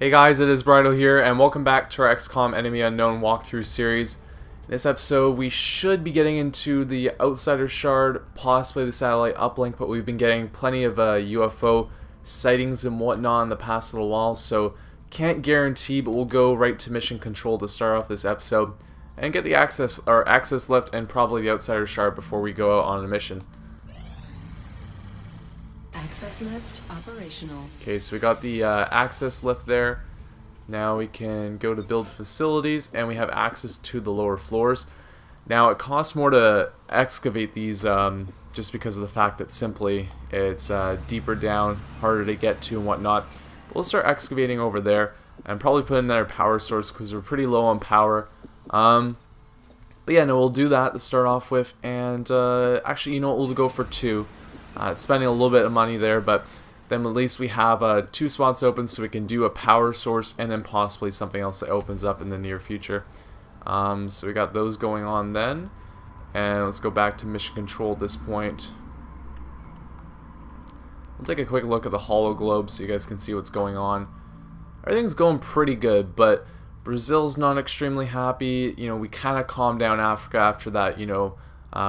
Hey guys, it is Bridal here, and welcome back to our XCOM Enemy Unknown walkthrough series. In this episode, we should be getting into the Outsider Shard, possibly the satellite uplink, but we've been getting plenty of UFO sightings and whatnot in the past little while, so can't guarantee, but we'll go right to mission control to start off this episode and get the access lift and probably the Outsider Shard before we go out on a mission. Access lift operational. Okay, so we got the access lift there. Now we can go to build facilities, and we have access to the lower floors. Now it costs more to excavate these just because of the fact that simply it's deeper down, harder to get to and whatnot. But we'll start excavating over there and probably put in another power source because we're pretty low on power. But yeah, no, we'll do that to start off with, and actually, you know what, we'll go for two. Spending a little bit of money there, but then at least we have two spots open so we can do a power source and then possibly something else that opens up in the near future. So we got those going on then, and let's go back to mission control at this point. We'll take a quick look at the hollow globe so you guys can see what's going on. Everything's going pretty good, but Brazil's not extremely happy. You know, we kind of calmed down Africa after that, you know,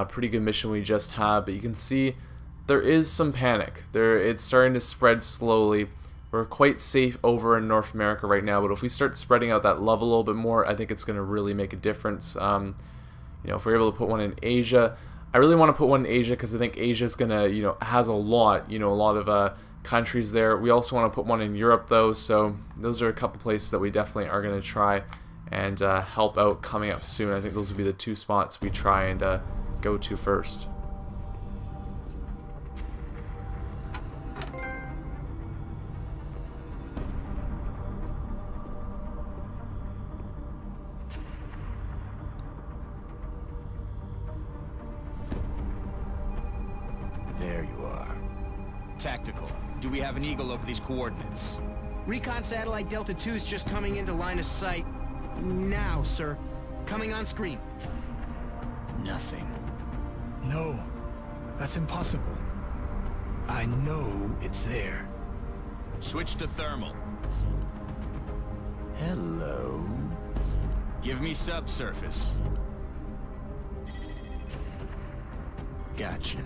pretty good mission we just had, but you can see there is some panic. It's starting to spread slowly. We're quite safe over in North America right now, but if we start spreading out that love a little bit more, I think it's going to really make a difference. You know, if we're able to put one in Asia, I really want to put one in Asia because I think Asia's going to, you know, has a lot of countries there. We also want to put one in Europe though, so those are a couple places that we definitely are going to try and help out coming up soon. I think those will be the two spots we try and go to first. There you are. Tactical. Do we have an eagle over these coordinates? Recon satellite Delta 2 is just coming into line of sight now, sir. Coming on screen. Nothing. No, that's impossible. I know it's there. Switch to thermal. Hello. Give me subsurface. Gotcha.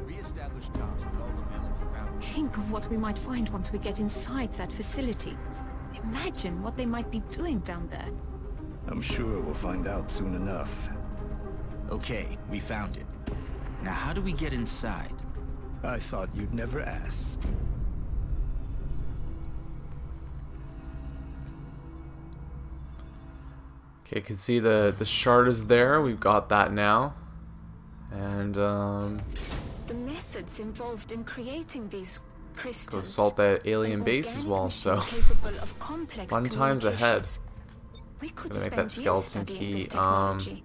Re-establish comms with all available route. Think of what we might find once we get inside that facility. Imagine what they might be doing down there. I'm sure we'll find out soon enough. Okay, we found it. Now how do we get inside? I thought you'd never ask. Okay, you can see the shard is there. We've got that now. And The methods involved in creating these crystals. go assault that alien base as well, so fun times ahead. We could Gonna make spend that skeleton years studying key, this technology.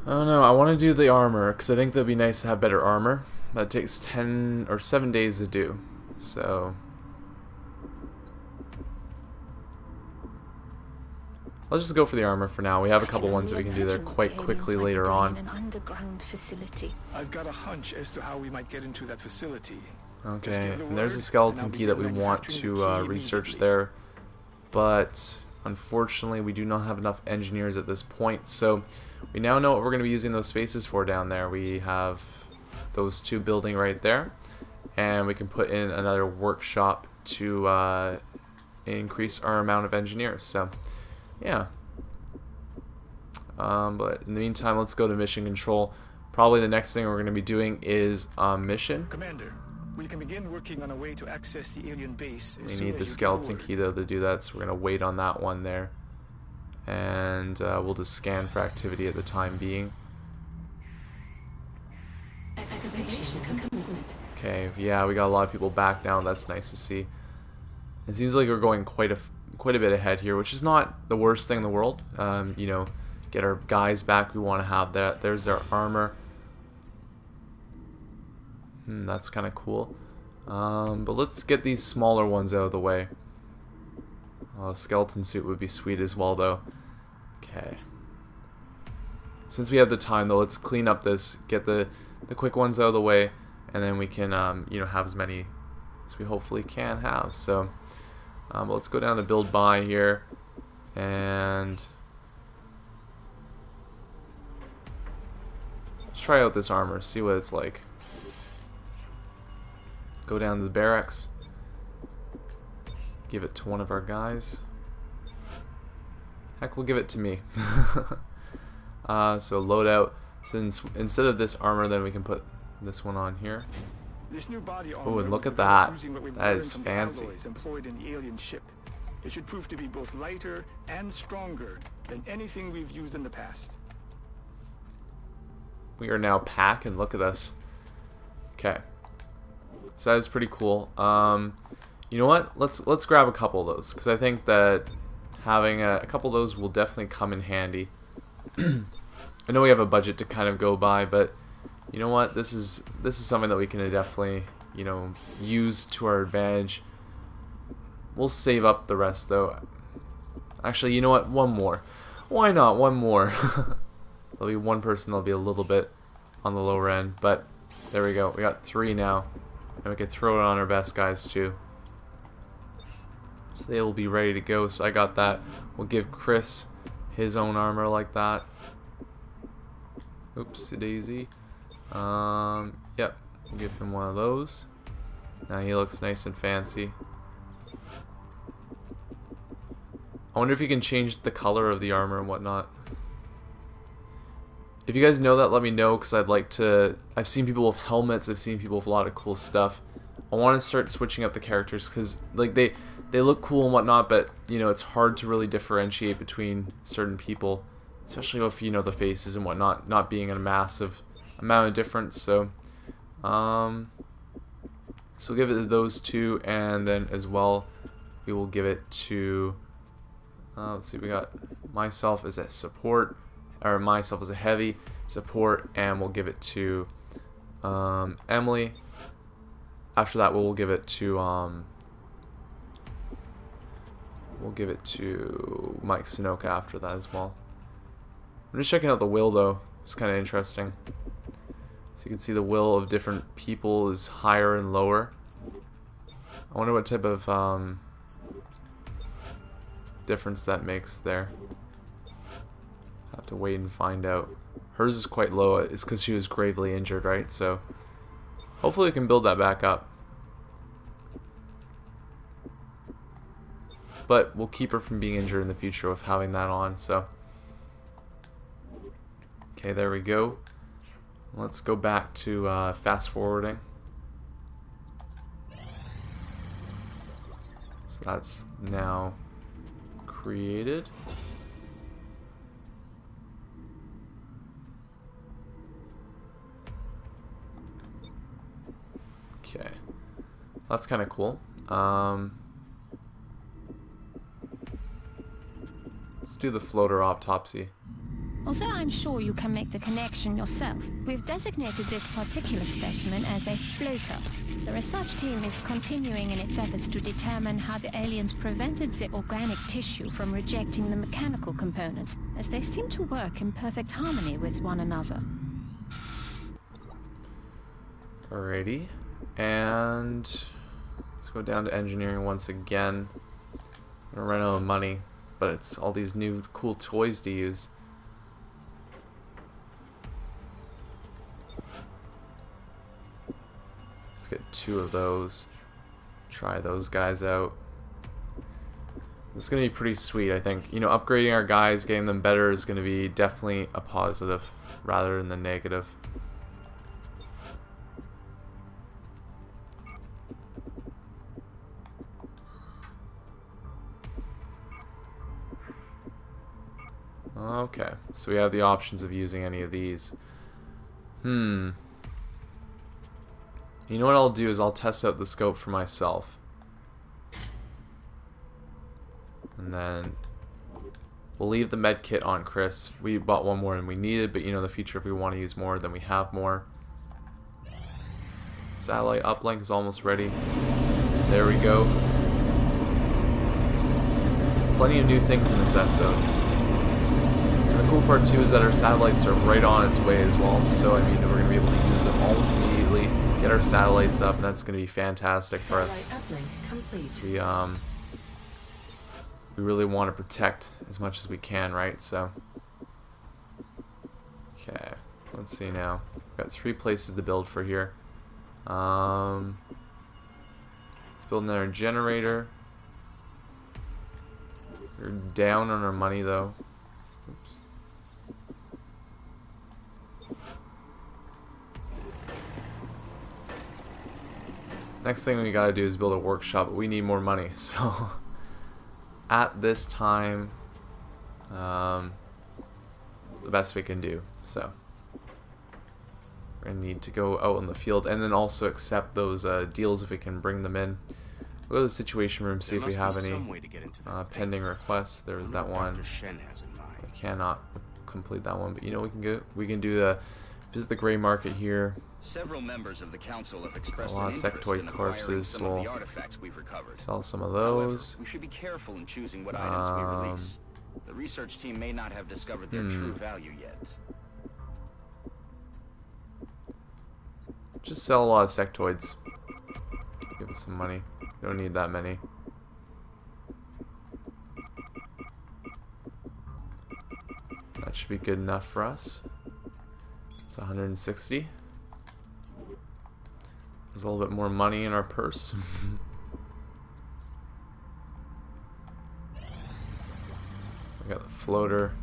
I don't know, I want to do the armor, because I think that'd be nice to have better armor. That takes 10 or 7 days to do, so I'll just go for the armor for now. We have a couple ones that we can do there quite quickly later on. I've got a hunch as to how we might get into that facility. Okay, and there's a skeleton key that we want to research there, but unfortunately we do not have enough engineers at this point, so we now know what we're going to be using those spaces for down there. We have those two building right there, and we can put in another workshop to increase our amount of engineers, so yeah. But in the meantime, let's go to mission control. Probably the next thing we're going to be doing is mission. Commander, we can begin working on a way to access the alien base. We need the skeleton key though to do that, so we're going to wait on that one there. And we'll just scan for activity at the time being. Okay, yeah, we got a lot of people back now. That's nice to see. It seems like we're going quite a bit ahead here, which is not the worst thing in the world. You know, get our guys back. We want to have that. There's our armor. That's kind of cool. But let's get these smaller ones out of the way. A skeleton suit would be sweet as well, though. Okay. Since we have the time, though, let's clean up this, get the quick ones out of the way, and then we can, you know, have as many as we hopefully can have. So, let's go down to build buy here, and let's try out this armor, see what it's like. Go down to the barracks, give it to one of our guys. Heck, we'll give it to me. So loadout. Since instead of this armor, then we can put this one on here. This new body Oh, and look at that. That is fancy. Employed in the alien ship. It should prove to be both lighter and stronger than anything we've used in the past. We are now pack, and look at us. Okay. So that is pretty cool. You know what? Let's grab a couple of those, because I think that having a couple of those will definitely come in handy. I know we have a budget to kind of go by, but you know what? This is something that we can definitely, you know, use to our advantage. We'll save up the rest, though. Actually, you know what? One more. Why not? One more. There'll be one person that'll be a little bit on the lower end, but there we go. We got 3 now, and we can throw it on our best guys too. So they will be ready to go. So I got that. We'll give Chris his own armor like that. Oopsie daisy. Yep. We'll give him one of those. Now he looks nice and fancy. I wonder if you can change the color of the armor and whatnot. If you guys know that, let me know, because I'd like to... I've seen people with helmets, I've seen people with a lot of cool stuff. I want to start switching up the characters, because like they look cool and whatnot, but you know, it's hard to really differentiate between certain people, especially if you know the faces and whatnot, not being a massive amount of difference. So so we'll give it to those 2, and then as well we will give it to let's see, we got myself as a support, or myself as a heavy support, and we'll give it to Emily. After that, we'll give it to Mike Sunoka after that as well. I'm just checking out the will, though. It's kind of interesting. So you can see the will of different people is higher and lower. I wonder what type of difference that makes there. Have to wait and find out. Hers is quite low. It's because she was gravely injured, right? So hopefully we can build that back up. But we'll keep her from being injured in the future with having that on. So okay, there we go. Let's go back to fast forwarding. So that's now created. Okay, that's kind of cool. Let's do the floater autopsy. Although I'm sure you can make the connection yourself, we've designated this particular specimen as a floater. The research team is continuing in its efforts to determine how the aliens prevented the organic tissue from rejecting the mechanical components, as they seem to work in perfect harmony with one another. Alrighty, and let's go down to engineering once again. I'm gonna run out of money, but it's all these new cool toys to use. Let's get 2 of those. Try those guys out. This is gonna be pretty sweet, I think. You know, upgrading our guys, getting them better is gonna be definitely a positive rather than the negative. Okay, so we have the options of using any of these. You know what I'll do is I'll test out the scope for myself. And then we'll leave the med kit on Chris. We bought one more than we needed, but you know, in the future if we want to use more, then we have more. Satellite uplink is almost ready. There we go. Plenty of new things in this episode. And the cool part too is that our satellites are right on its way as well. So I mean, we're going to be able to use them almost immediately. Get our satellites up, and that's going to be fantastic for us. We really want to protect as much as we can, right? So, okay, let's see now. We've got 3 places to build for here. Let's build another generator. We're down on our money though. Oops. Next thing we gotta do is build a workshop, but we need more money, so at this time, the best we can do. So we're gonna need to go out in the field and then also accept those deals if we can bring them in. We'll go to the situation room, see if we have any pending requests. There was that one. I cannot complete that one, but you know we can do the visit the gray market here. Several members of the council have expressed A lot of sectoid corpses. We'll sell some of those. We should be careful in choosing what items we release. The research team may not have discovered their true value yet. Just sell a lot of sectoids. Give us some money. We don't need that many. That should be good enough for us. It's 160. There's a little bit more money in our purse. We got the floater.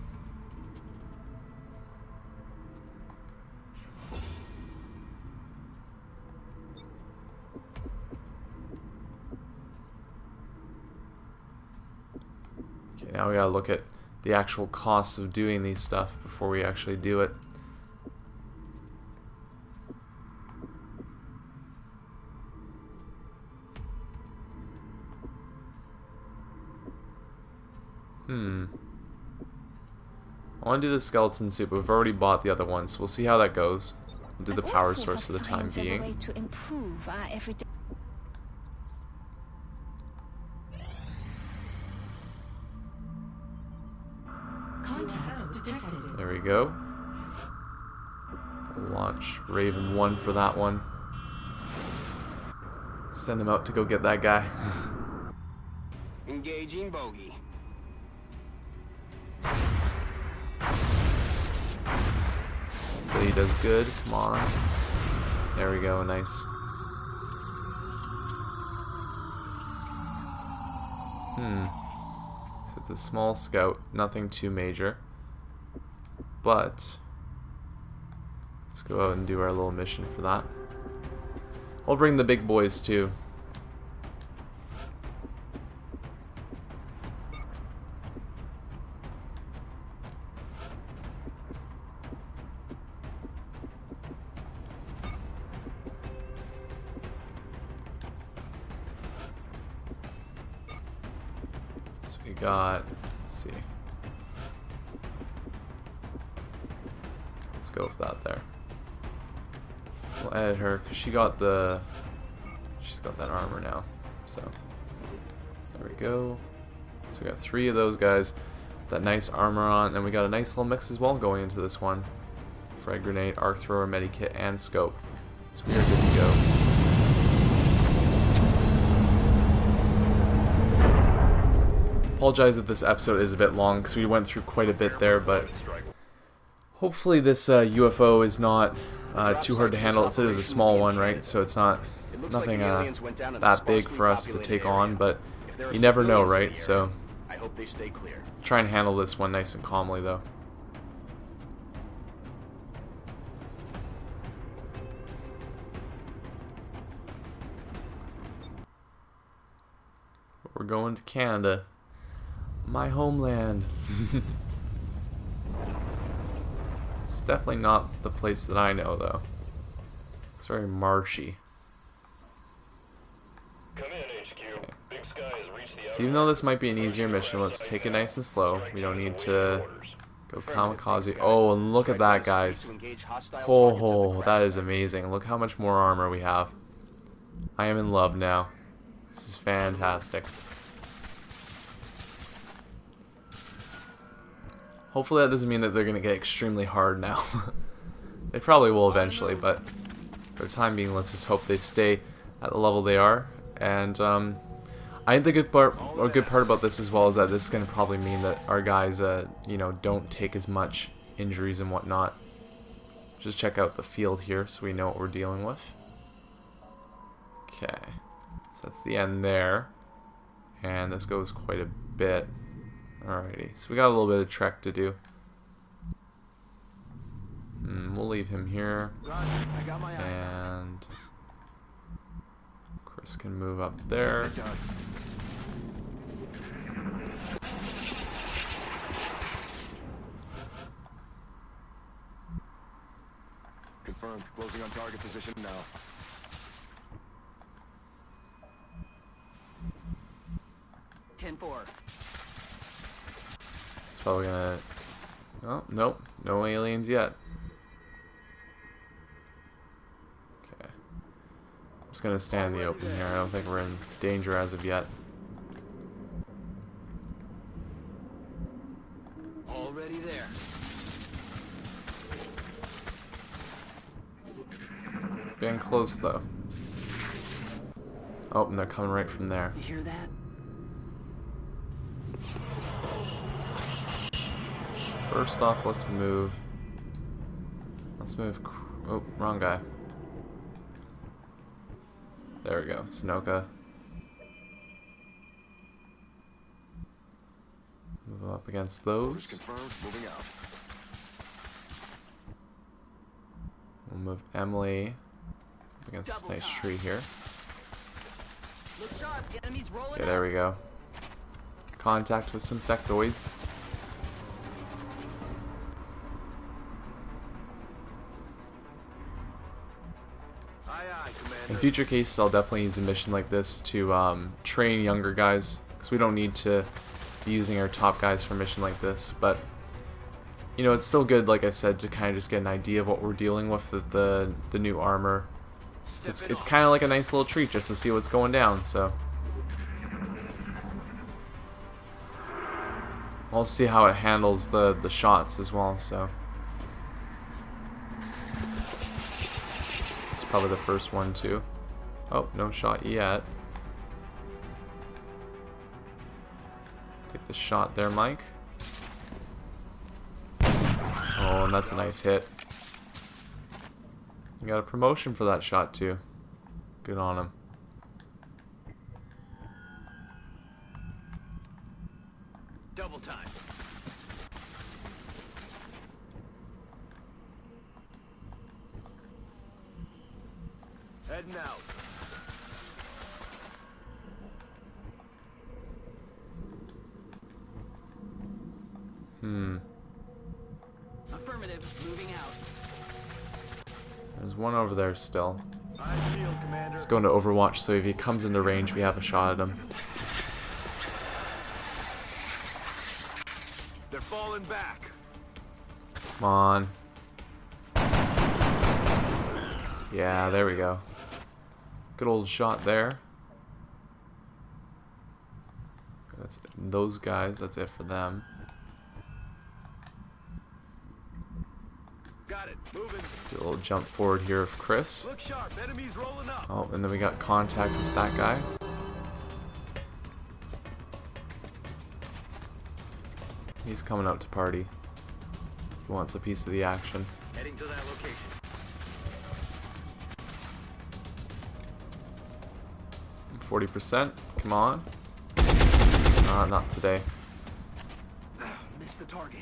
Okay, now we gotta look at the actual costs of doing these stuff before we actually do it. I want to do the skeleton suit, but we've already bought the other one, so we'll see how that goes. We'll do the power source for the time being. There we go. We'll launch Raven 1 for that one. Send him out to go get that guy. Engaging bogey. Hopefully he does good. Come on. There we go. Nice. So it's a small scout. Nothing too major. But let's go out and do our little mission for that. We'll bring the big boys too. So we got, let's see. Let's go with that there. We'll edit her because she's got that armor now. So there we go. So we got 3 of those guys with that nice armor on, and we got a nice little mix as well going into this one. Frag grenade, arc thrower, medikit, and scope. So we are good to go. Apologize if this episode is a bit long because we went through quite a bit there, but hopefully this UFO is not too hard to handle. It said it was a small one, right? So it's not nothing that big for us to take on, but you never know, right? So try and handle this one nice and calmly, though. We're going to Canada, my homeland. It's definitely not the place that I know, though. It's very marshy. Come in, HQ. Okay. Big Sky has reached the So even though this might be an easier mission, let's take it nice and slow. We don't need to go kamikaze. Oh, and look at that, guys. Oh, that is amazing. Look how much more armor we have. I am in love now. This is fantastic. Hopefully that doesn't mean that they're going to get extremely hard now. They probably will eventually, but for the time being, let's just hope they stay at the level they are. And I think the good part about this as well is that this is going to probably mean that our guys, you know, don't take as much injuries and whatnot. Just check out the field here so we know what we're dealing with. Okay, so that's the end there, and this goes quite a bit. Alrighty, so we got a little bit of trek to do. We'll leave him here, and Chris can move up there. Confirmed. Closing on target position now. It's probably gonna... Oh, nope. No aliens yet. Okay. I'm just gonna stand in the open here. I don't think we're in danger as of yet. Already there. Getting close though. Oh, and they're coming right from there. You hear that? First off, let's move. Oh, wrong guy. There we go. Sunoka. Move up against those. Confirmed. Moving out. We'll move Emily up against this nice tree here. Okay, there we go. Contact with some sectoids. In future cases, I'll definitely use a mission like this to train younger guys, because we don't need to be using our top guys for a mission like this. But you know, it's still good, like I said, to kind of just get an idea of what we're dealing with the new armor. So it's kind of like a nice little treat just to see what's going down. So I'll see how it handles the shots as well. So it's probably the first one too. Oh, no shot yet. Take the shot there, Mike. Oh, and that's a nice hit. You got a promotion for that shot too. Good on him. Double time. Heading out. Affirmative. Moving out. There's one over there still. I feel, Commander. Let's go into Overwatch so if he comes into range we have a shot at him. They're falling back. Come on. Yeah, there we go. Good old shot there. That's those guys, that's it for them. Got it. Moving. Do a little jump forward here of Chris. Look sharp. Enemies rolling up. Oh, and then we got contact with that guy. He's coming out to party. He wants a piece of the action. Heading to that location. 40%. Come on. Not today. Missed the target.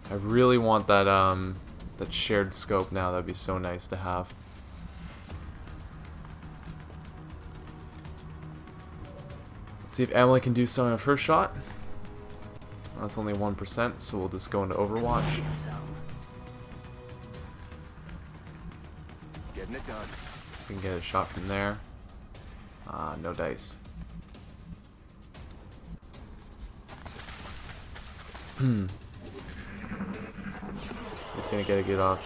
I really want that that shared scope now. That'd be so nice to have. Let's see if Emily can do some of her shot. That's only 1%, so we'll just go into Overwatch. Getting it done. See if we can get a shot from there. No dice. He's gonna get a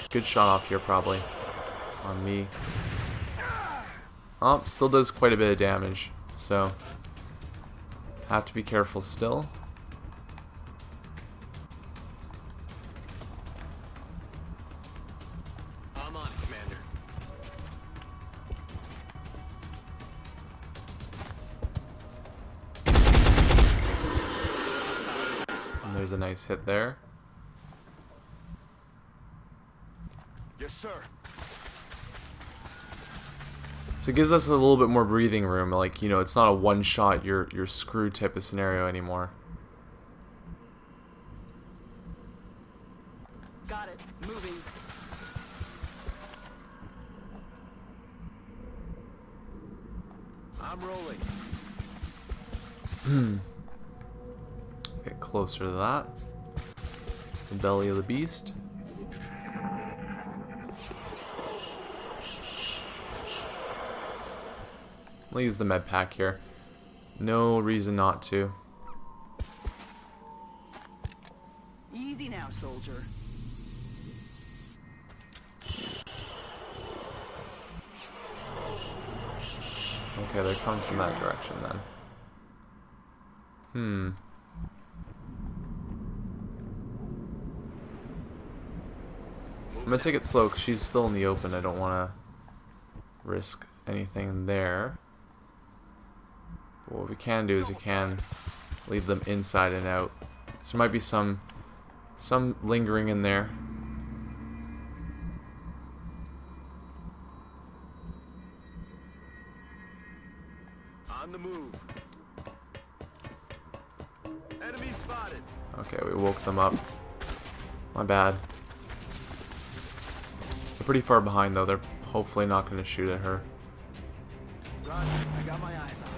good shot off here probably. on me. Oh, still does quite a bit of damage, so have to be careful still. I'm on it, Commander. And there's a nice hit there. Yes, sir. So it gives us a little bit more breathing room, like, you know, it's not a one-shot, you're screwed type of scenario anymore. Got it. Moving. I'm rolling. Get closer to that. The belly of the beast. I'll use the med pack here. No reason not to. Easy now, soldier. Okay, they're coming from that direction then. I'm gonna take it slow because she's still in the open. I don't want to risk anything there. But what we can do is we can leave them inside and out. So there might be some lingering in there. On the move. Enemy spotted. Okay, we woke them up. My bad. They're pretty far behind though. They're hopefully not going to shoot at her. Roger. I got my eyes on it.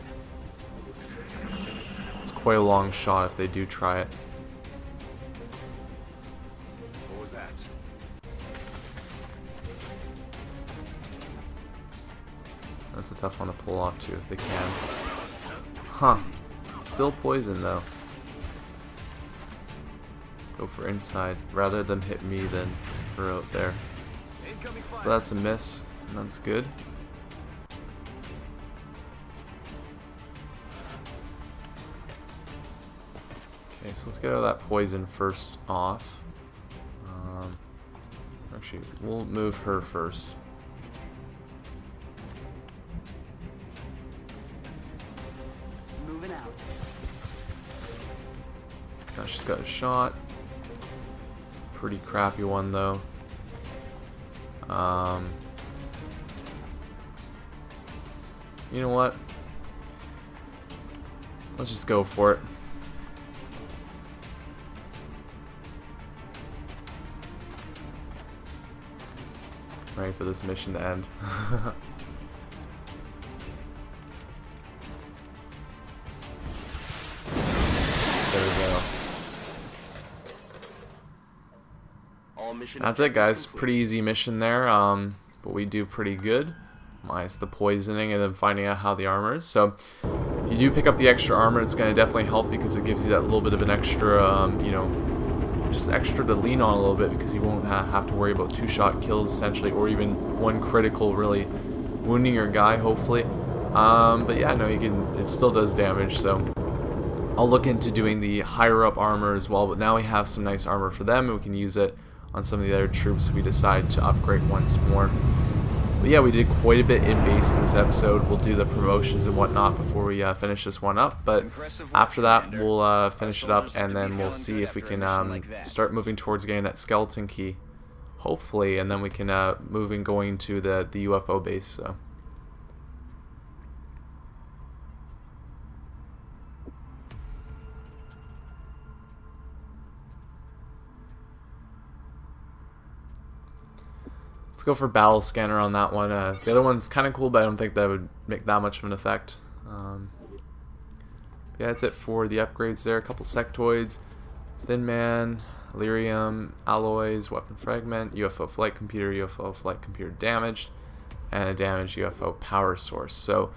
It's quite a long shot if they do try it. What was that? That's a tough one to pull off too if they can. Huh. Still poison though. Go for inside rather than hit me than her out there. Incoming fire. But that's a miss, and that's good. Okay, so let's get all that poison first off. Actually, we'll move her first. Moving out. Now she's got a shot. Pretty crappy one though. You know what? Let's just go for it. Ready for this mission to end. There we go. All mission That's it, guys. complete. Pretty easy mission there. But we do pretty good. Minus the poisoning and then finding out how the armor is. So, if you do pick up the extra armor, it's going to definitely help because it gives you that little bit of an extra, you know, just extra to lean on a little bit because you won't have to worry about two-shot kills essentially, or even one critical really wounding your guy, hopefully. But yeah, no, you can. It still does damage. So, I'll look into doing the higher up armor as well. But now we have some nice armor for them, and we can use it on some of the other troops if we decide to upgrade once more. But yeah, we did quite a bit in base in this episode. We'll do the promotions and whatnot before we finish this one up. But after that, we'll finish it up, and then we'll see if we can start moving towards getting that skeleton key, hopefully, and then we can move and going to the UFO base. So. Let's go for battle scanner on that one. The other one's kind of cool, but I don't think that would make that much of an effect. Yeah, that's it for the upgrades there. A couple sectoids, Thin Man, Lyrium, Alloys, Weapon Fragment, UFO Flight Computer damaged, and a damaged UFO power source. So,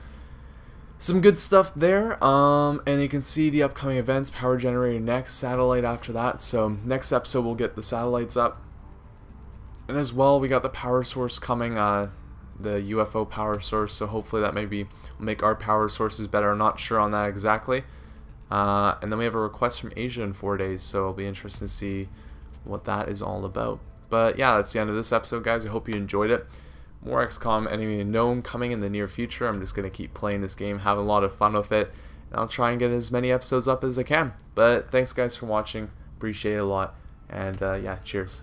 some good stuff there. And you can see the upcoming events, power generator next, satellite after that. So, next episode we'll get the satellites up. And as well, we got the power source coming, the UFO power source, so hopefully that maybe will make our power sources better. I'm not sure on that exactly. And then we have a request from Asia in 4 days, so it'll be interesting to see what that is all about. But yeah, that's the end of this episode, guys. I hope you enjoyed it. More XCOM Enemy Unknown coming in the near future. I'm just going to keep playing this game, having a lot of fun with it, and I'll try and get as many episodes up as I can. But thanks, guys, for watching. Appreciate it a lot. And yeah, cheers.